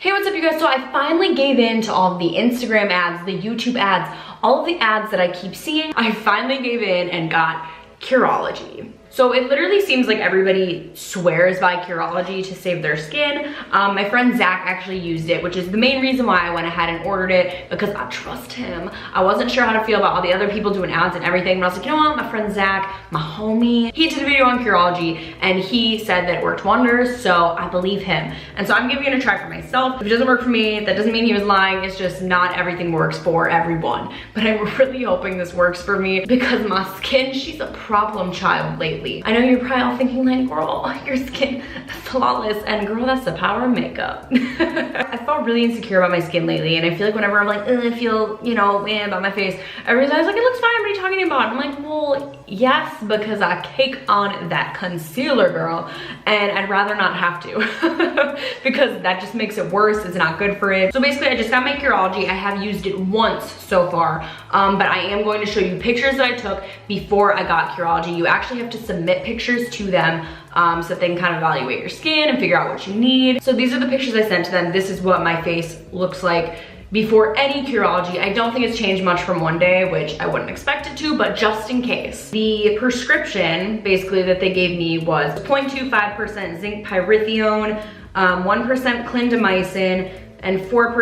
Hey, what's up you guys? So I finally gave in to all of the Instagram ads, the YouTube ads, all of the ads that I keep seeing. I finally gave in and got Curology. So it literally seems like everybody swears by Curology to save their skin. My friend Zach actually used it, which is the main reason why I went ahead and ordered it, because I trust him. I wasn't sure how to feel about all the other people doing ads and everything, but I was like, you know what, my friend Zach, my homie, he did a video on Curology and he said that it worked wonders, so I believe him. And so I'm giving it a try for myself. If it doesn't work for me, that doesn't mean he was lying. It's just not everything works for everyone. But I'm really hoping this works for me because my skin, she's a problem child lately. I know you're probably all thinking like, girl, your skin is flawless, and girl, that's the power of makeup. I felt really insecure about my skin lately, and I feel like whenever I'm like, I feel, you know, about my face, everybody's like, it looks fine, what are you talking about? I'm like, well, yes, because I cake on that concealer, girl, and I'd rather not have to because that just makes it worse. It's not good for it. So basically, I just got my Curology. I have used it once so far, but I am going to show you pictures that I took before I got Curology. You actually have to submit pictures to them so that they can kind of evaluate your skin and figure out what you need. So these are the pictures I sent to them. This is what my face looks like before any Curology. I don't think it's changed much from one day, which I wouldn't expect it to, but just in case. The prescription basically that they gave me was 0.25% zinc pyrithione, 1% clindamycin, and 4%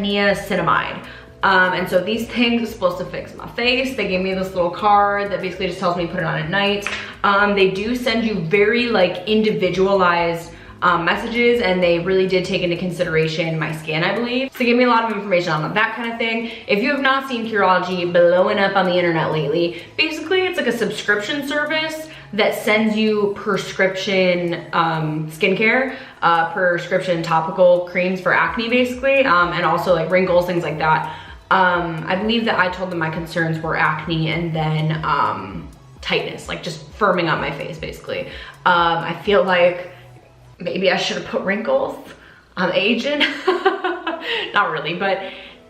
niacinamide. And so these things are supposed to fix my face. They gave me this little card that basically just tells me put it on at night. They do send you very like individualized messages, and they really did take into consideration my skin, I believe. So they gave me a lot of information on that kind of thing. If you have not seen Curology blowing up on the internet lately, basically it's like a subscription service that sends you prescription skincare, prescription topical creams for acne basically, and also like wrinkles, things like that. I believe that I told them my concerns were acne and then tightness, like just firming up my face basically. I feel like maybe I should have put wrinkles. I'm aging. Not really, but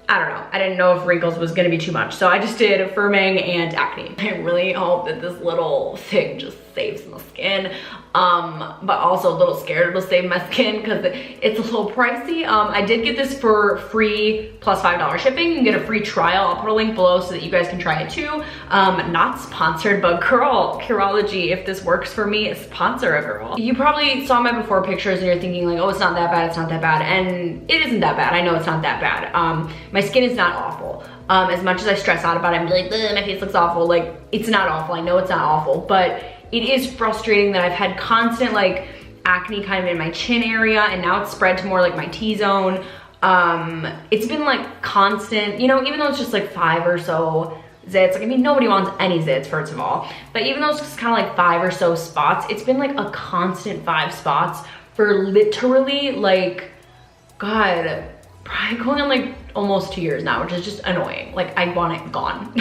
I don't know. I didn't know if wrinkles was gonna be too much. So I just did firming and acne. I really hope that this little thing just saves my skin. But also a little scared it'll save my skin because it's a little pricey. I did get this for free plus $5 shipping. You can get a free trial. I'll put a link below so that you guys can try it too. Not sponsored, but girl, Curology, if this works for me, sponsor a girl. You probably saw my before pictures and you're thinking like, oh, it's not that bad, it's not that bad. And it isn't that bad. I know it's not that bad. My skin is not awful. As much as I stress out about it and be like, my face looks awful, like it's not awful. I know it's not awful, but it is frustrating that I've had constant like acne kind of in my chin area, and now it's spread to more like my T-zone. It's been like constant, you know, even though it's just like 5 or so zits, like I mean, nobody wants any zits first of all, but even though it's just kind of like 5 or so spots, it's been like a constant 5 spots for literally like, God, probably going on like almost 2 years now, which is just annoying. Like I want it gone.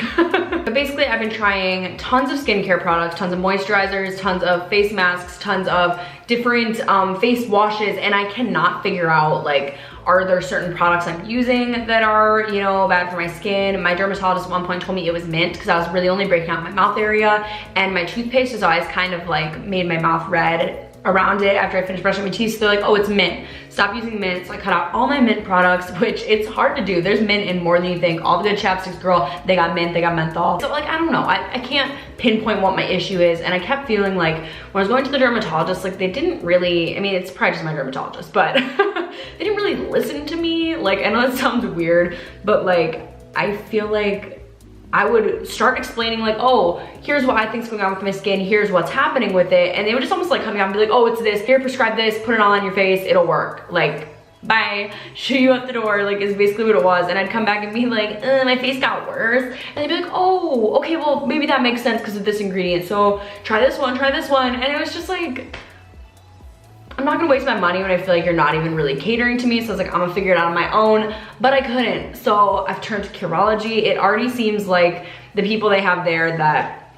But basically I've been trying tons of skincare products, tons of moisturizers, tons of face masks, tons of different face washes, and I cannot figure out like, are there certain products I'm using that are, you know, bad for my skin? My dermatologist at one point told me it was mint because I was really only breaking out my mouth area, and my toothpaste has always kind of like made my mouth red around it after I finish brushing my teeth. So they're like, oh, it's mint. Stop using mint. So I cut out all my mint products, which it's hard to do. There's mint in more than you think. All the good chapsticks, girl, they got mint, they got menthol. So like, I don't know. I can't pinpoint what my issue is. And I kept feeling like when I was going to the dermatologist, like they didn't really, I mean, it's probably just my dermatologist, but they didn't really listen to me. Like, I know it sounds weird, but like, I feel like I would start explaining like, oh, here's what I think's going on with my skin, here's what's happening with it, and they would just almost like come down and be like, oh, it's this, here, prescribe this, put it all on your face, it'll work. Like, bye, shoo you out the door, like is basically what it was. And I'd come back and be like, my face got worse, and they'd be like, oh, okay, well, maybe that makes sense because of this ingredient, so try this one, and it was just like, I'm not gonna waste my money when I feel like you're not even really catering to me. So I was like, I'm gonna figure it out on my own, but I couldn't. So I've turned to Curology. It already seems like the people they have there that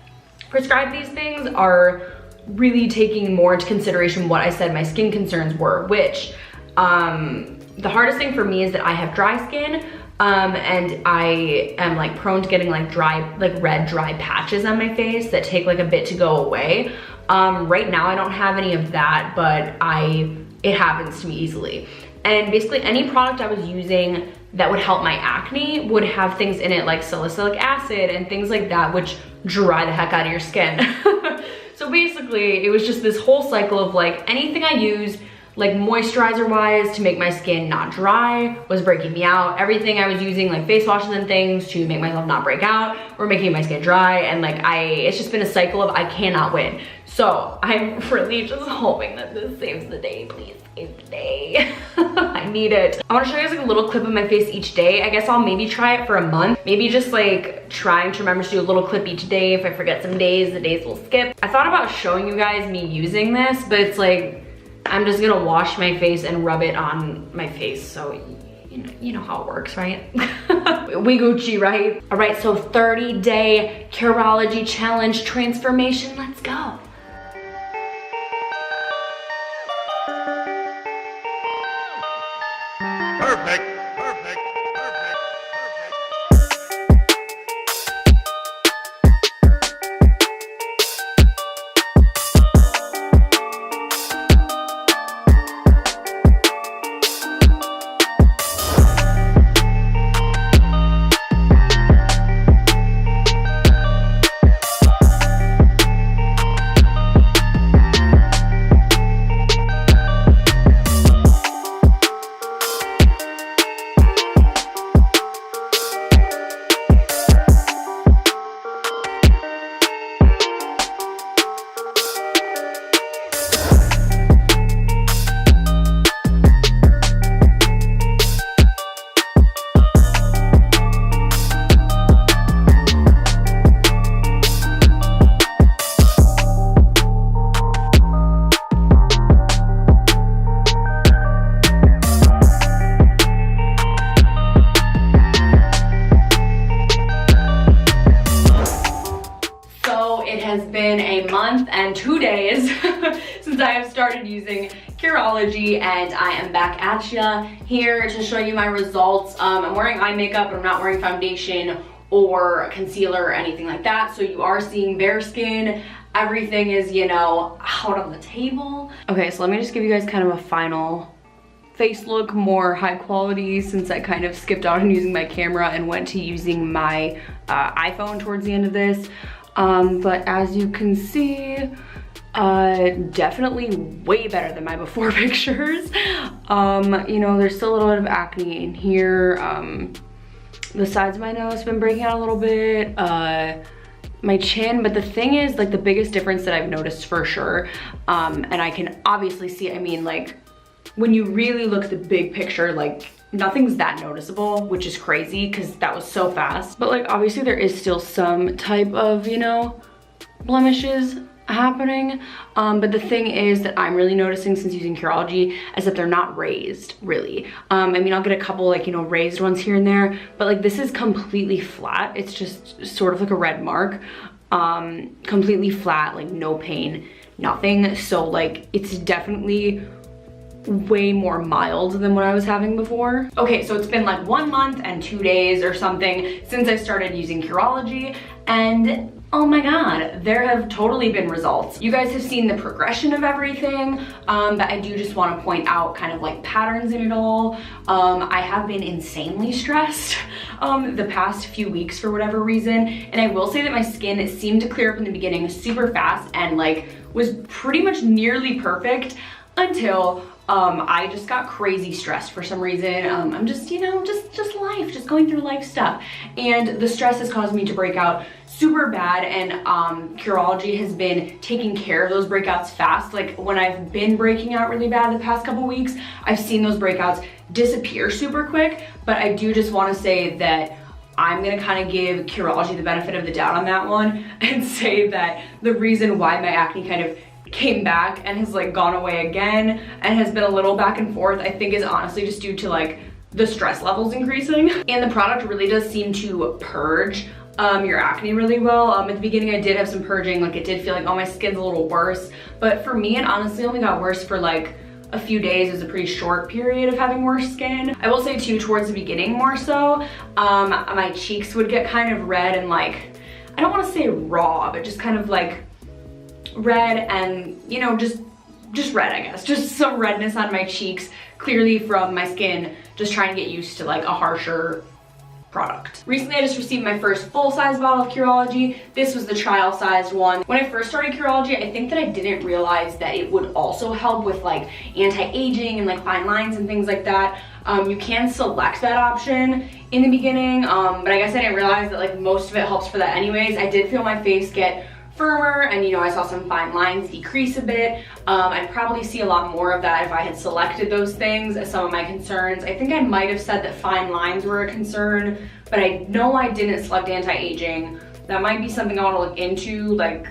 prescribe these things are really taking more into consideration what I said my skin concerns were, which the hardest thing for me is that I have dry skin, and I am like prone to getting like dry, like red dry patches on my face that take like a bit to go away. Right now I don't have any of that, but it happens to me easily. And basically any product I was using that would help my acne would have things in it like salicylic acid and things like that, which dry the heck out of your skin. So basically it was just this whole cycle of like anything I used like moisturizer wise to make my skin not dry was breaking me out. Everything I was using like face washes and things to make myself not break out were making my skin dry, and like it's just been a cycle of I cannot win. So I'm really just hoping that this saves the day. Please save the day. I need it. I want to show you guys like a little clip of my face each day. I guess I'll maybe try it for a month. Maybe just like trying to remember to do a little clip each day. If I forget some days, the days will skip. I thought about showing you guys me using this, but it's like I'm just gonna wash my face and rub it on my face. So you know how it works, right? We Gucci, right? All right, so 30-day Curology challenge transformation. Let's go. Perfect. Been a month and 2 days since I have started using Curology, and I am back at ya here to show you my results. I'm wearing eye makeup, I'm not wearing foundation or concealer or anything like that, so you are seeing bare skin. Everything is, you know, out on the table. Okay, so let me just give you guys kind of a final face look, more high quality, since I kind of skipped out on using my camera and went to using my iPhone towards the end of this. But as you can see, definitely way better than my before pictures. You know, there's still a little bit of acne in here. The sides of my nose have been breaking out a little bit. My chin, but the thing is, like, the biggest difference that I've noticed for sure, and I can obviously see, I mean, like, when you really look at the big picture, like, nothing's that noticeable, which is crazy because that was so fast. But like, obviously there is still some type of, you know, blemishes happening. But the thing is that I'm really noticing since using Curology is that they're not raised, really. I mean, I'll get a couple like, you know, raised ones here and there, but like this is completely flat. It's just sort of like a red mark, completely flat, like no pain, nothing. So like, it's definitely way more mild than what I was having before. Okay, so it's been like 1 month and 2 days or something since I started using Curology, and oh my god, there have totally been results. You guys have seen the progression of everything, but I do just want to point out kind of like patterns in it all. I have been insanely stressed the past few weeks for whatever reason, and I will say that my skin seemed to clear up in the beginning super fast and like was pretty much nearly perfect until I just got crazy stressed for some reason. I'm just, you know, just life, just going through life stuff. And the stress has caused me to break out super bad, and Curology has been taking care of those breakouts fast. Like when I've been breaking out really bad the past couple weeks, I've seen those breakouts disappear super quick. But I do just want to say that I'm gonna kind of give Curology the benefit of the doubt on that one and say that the reason why my acne kind of came back and has like gone away again and has been a little back and forth, I think is honestly just due to like the stress levels increasing. And the product really does seem to purge your acne really well. At the beginning I did have some purging, like it did feel like, oh, my skin's a little worse, but for me it honestly only got worse for like a few days. It was a pretty short period of having worse skin. I will say too, towards the beginning more so, my cheeks would get kind of red and like, I don't want to say raw, but just kind of like red and, you know, just red, I guess. Just some redness on my cheeks clearly from my skin just trying to get used to like a harsher product. Recently, I just received my first full-size bottle of Curology. This was the trial-sized one. When I first started Curology, I think that I didn't realize that it would also help with like anti-aging and like fine lines and things like that. You can select that option in the beginning, but I guess I didn't realize that like most of it helps for that anyways. I did feel my face get firmer, and you know, I saw some fine lines decrease a bit. I'd probably see a lot more of that if I had selected those things as some of my concerns. I think I might have said that fine lines were a concern, but I know I didn't select anti-aging. That might be something I want to look into, like,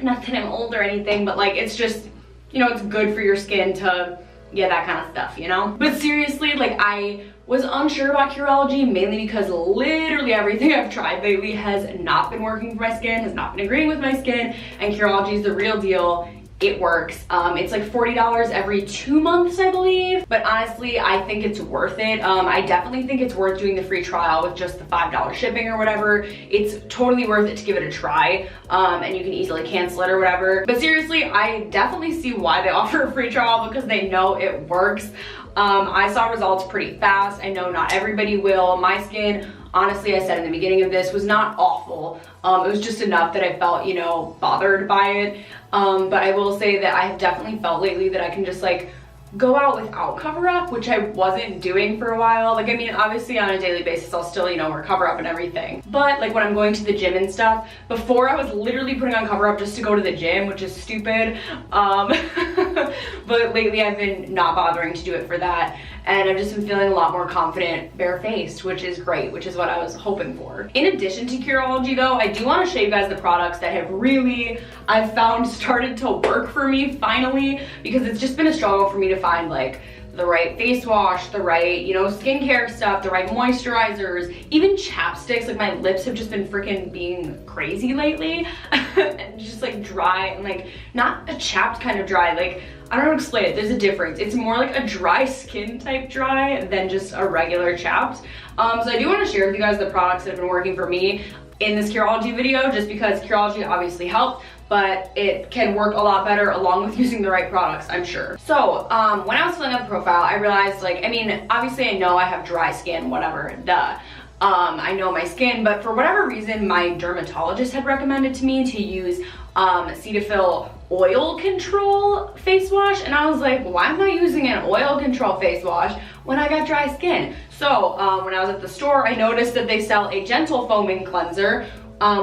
not that I'm old or anything, but like, it's just, you know, it's good for your skin to get that kind of stuff, you know? But seriously, like, I was unsure about Curology mainly because literally everything I've tried lately has not been working for my skin, has not been agreeing with my skin, and Curology is the real deal. It works. It's like $40 every 2 months, I believe. But honestly, I think it's worth it. I definitely think it's worth doing the free trial with just the $5 shipping or whatever. It's totally worth it to give it a try. And you can easily cancel it or whatever. But seriously, I definitely see why they offer a free trial, because they know it works. I saw results pretty fast. I know not everybody will. My skin, honestly, I said in the beginning of this, was not awful. It was just enough that I felt, you know, bothered by it. But I will say that I have definitely felt lately that I can just like go out without cover up, which I wasn't doing for a while. Like, I mean, obviously on a daily basis, I'll still, you know, wear cover up and everything. But like when I'm going to the gym and stuff, before I was literally putting on cover up just to go to the gym, which is stupid. But lately I've been not bothering to do it for that. And I've just been feeling a lot more confident barefaced, which is great, which is what I was hoping for. In addition to Curology though, I do want to show you guys the products that have really, I've found, started to work for me finally, because it's just been a struggle for me to find like the right face wash, the right, you know, skincare stuff, the right moisturizers, even chapsticks. Like my lips have just been freaking being crazy lately. And just like dry and like not a chapped kind of dry, like I don't know how to explain it. There's a difference. It's more like a dry skin type dry than just a regular chapped. So I do want to share with you guys the products that have been working for me in this Curology video, just because Curology obviously helped, but it can work a lot better along with using the right products, I'm sure. So when I was filling out the profile, I realized, like, I mean, obviously I know I have dry skin, whatever, duh. I know my skin, but for whatever reason, my dermatologist had recommended to me to use Cetaphil oil control face wash, and I was like, why am I using an oil control face wash when I got dry skin? So when I was at the store, I noticed that they sell a gentle foaming cleanser,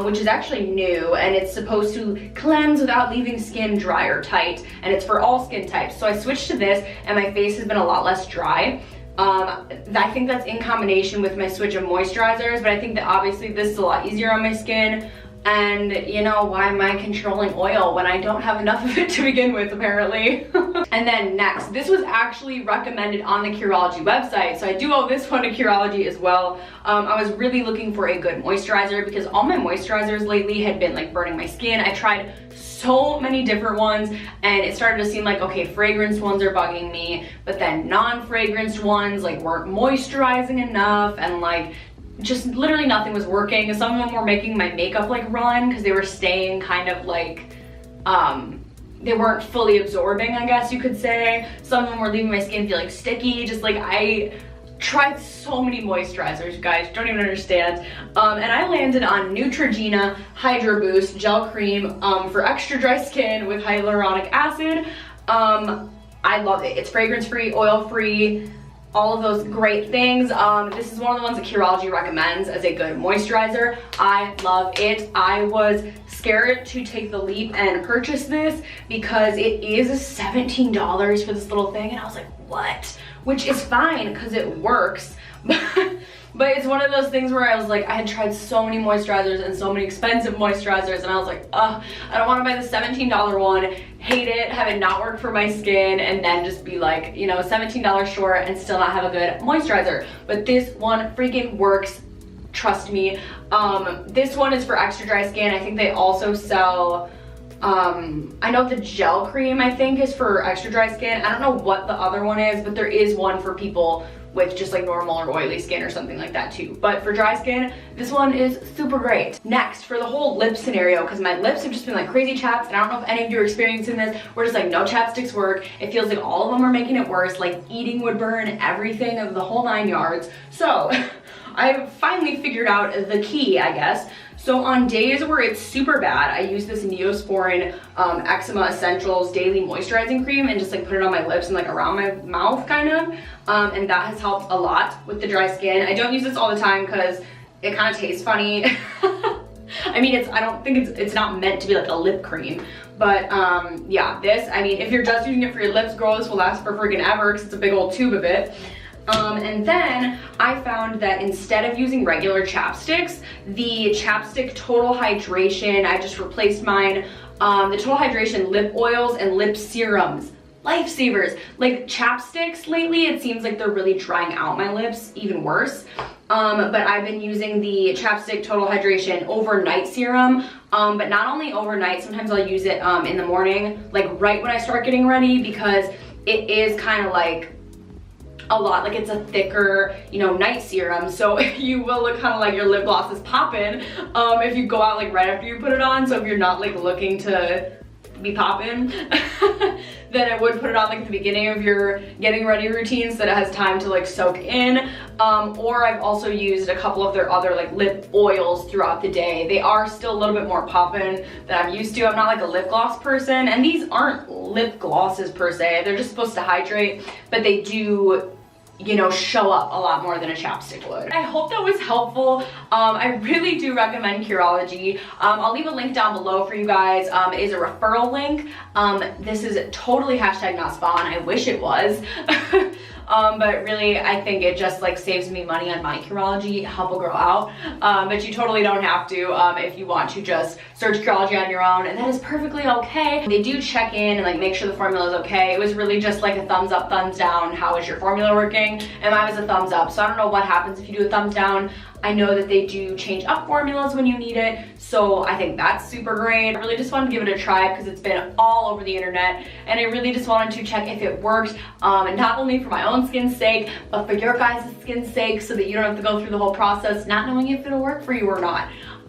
which is actually new, and it's supposed to cleanse without leaving skin dry or tight, and it's for all skin types. So I switched to this, and my face has been a lot less dry. I think that's in combination with my switch of moisturizers, but I think that obviously this is a lot easier on my skin. And you know, why am I controlling oil when I don't have enough of it to begin with, apparently? And then next, this was actually recommended on the Curology website, so I do owe this one to Curology as well. I was really looking for a good moisturizer because all my moisturizers lately had been like burning my skin. I tried so many different ones, and it started to seem like, okay, fragranced ones are bugging me, but then non-fragranced ones like weren't moisturizing enough, and like just literally nothing was working. Some of them were making my makeup like run because they were staying kind of like, they weren't fully absorbing, I guess you could say. Some of them were leaving my skin feeling sticky. Just like, I tried so many moisturizers, you guys don't even understand. And I landed on Neutrogena Hydro Boost Gel Cream for extra dry skin with hyaluronic acid. I love it. It's fragrance free, oil free, all of those great things. This is one of the ones that Curology recommends as a good moisturizer. I love it. I was scared to take the leap and purchase this because it is $17 for this little thing, and I was like, what? Which is fine because it works. But it's one of those things where I was like, I had tried so many moisturizers and so many expensive moisturizers, and I was like, ugh, I don't want to buy the $17 one, hate it, have it not work for my skin, and then just be like, you know, $17 short and still not have a good moisturizer. But this one freaking works, trust me. This one is for extra dry skin. I think they also sell, I know the gel cream, I think, is for extra dry skin. I don't know what the other one is, but there is one for people with just like normal or oily skin or something like that too. But for dry skin, this one is super great. Next, for the whole lip scenario, because my lips have just been like crazy chaps, and I don't know if any of you are experiencing this, where just like no chapsticks work. It feels like all of them are making it worse, like eating would burn, everything of the whole 9 yards. So I finally figured out the key, I guess. So on days where it's super bad, I use this Neosporin Eczema Essentials Daily Moisturizing Cream and just like put it on my lips and like around my mouth kind of. And that has helped a lot with the dry skin. I don't use this all the time because it kind of tastes funny. I mean, I don't think it's not meant to be like a lip cream. But yeah, this, I mean, if you're just using it for your lips, girl, this will last for freaking ever because it's a big old tube of it. And then I found that instead of using regular chapsticks, the chapstick Total Hydration, I just replaced mine, the Total Hydration lip oils and lip serums. Lifesavers. Like chapsticks lately, it seems like they're really drying out my lips even worse. But I've been using the chapstick Total Hydration overnight serum. But not only overnight, sometimes I'll use it in the morning, like right when I start getting ready, because it is kind of like a lot, like it's a thicker, you know, night serum, so you will look kind of like your lip gloss is popping if you go out like right after you put it on. So if you're not like looking to be popping, then I would put it on like at the beginning of your getting ready routine so that it has time to like soak in. Or I've also used a couple of their other like lip oils throughout the day. They are still a little bit more poppin' than I'm used to. I'm not like a lip gloss person, and these aren't lip glosses per se. They're just supposed to hydrate, but they do, you know, show up a lot more than a chapstick would. I hope that was helpful. I really do recommend Curology. I'll leave a link down below for you guys. It is a referral link. This is totally hashtag not spawn. I wish it was. But really, I think it just like saves me money on my Curology, help a girl out. But you totally don't have to if you want to just search Curology on your own, and that is perfectly okay. They do check in and like make sure the formula is okay. It was really just like a thumbs up, thumbs down, how is your formula working? And mine was a thumbs up, so I don't know what happens if you do a thumbs down. I know that they do change up formulas when you need it, so I think that's super great. I really just wanted to give it a try because it's been all over the internet, and I really just wanted to check if it worked, and not only for my own skin's sake, but for your guys' skin's sake, so that you don't have to go through the whole process not knowing if it'll work for you or not.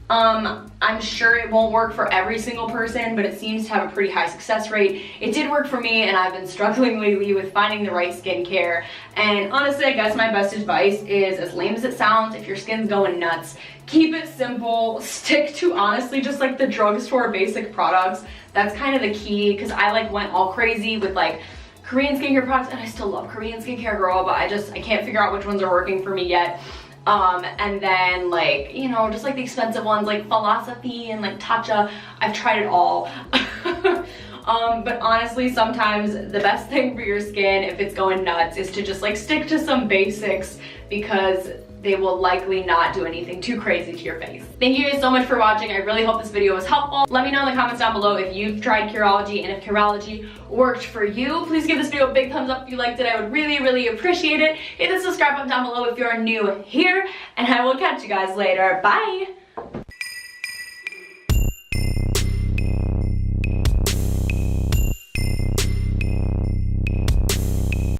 I'm sure it won't work for every single person, but it seems to have a pretty high success rate. It did work for me, and I've been struggling lately with finding the right skincare. And honestly, I guess my best advice is, as lame as it sounds, if your skin's going nuts, keep it simple. Stick to honestly just like the drugstore basic products. That's kind of the key, because I like went all crazy with like Korean skincare products, and I still love Korean skincare, girl, but I can't figure out which ones are working for me yet. And then like, you know, just like the expensive ones like Philosophy and like Tatcha, I've tried it all. But honestly, sometimes the best thing for your skin, if it's going nuts, is to just like stick to some basics, because they will likely not do anything too crazy to your face. Thank you guys so much for watching. I really hope this video was helpful. Let me know in the comments down below if you've tried Curology and if Curology worked for you. Please give this video a big thumbs up if you liked it. I would really, really appreciate it. Hit the subscribe button down below if you're new here, and I will catch you guys later. Bye!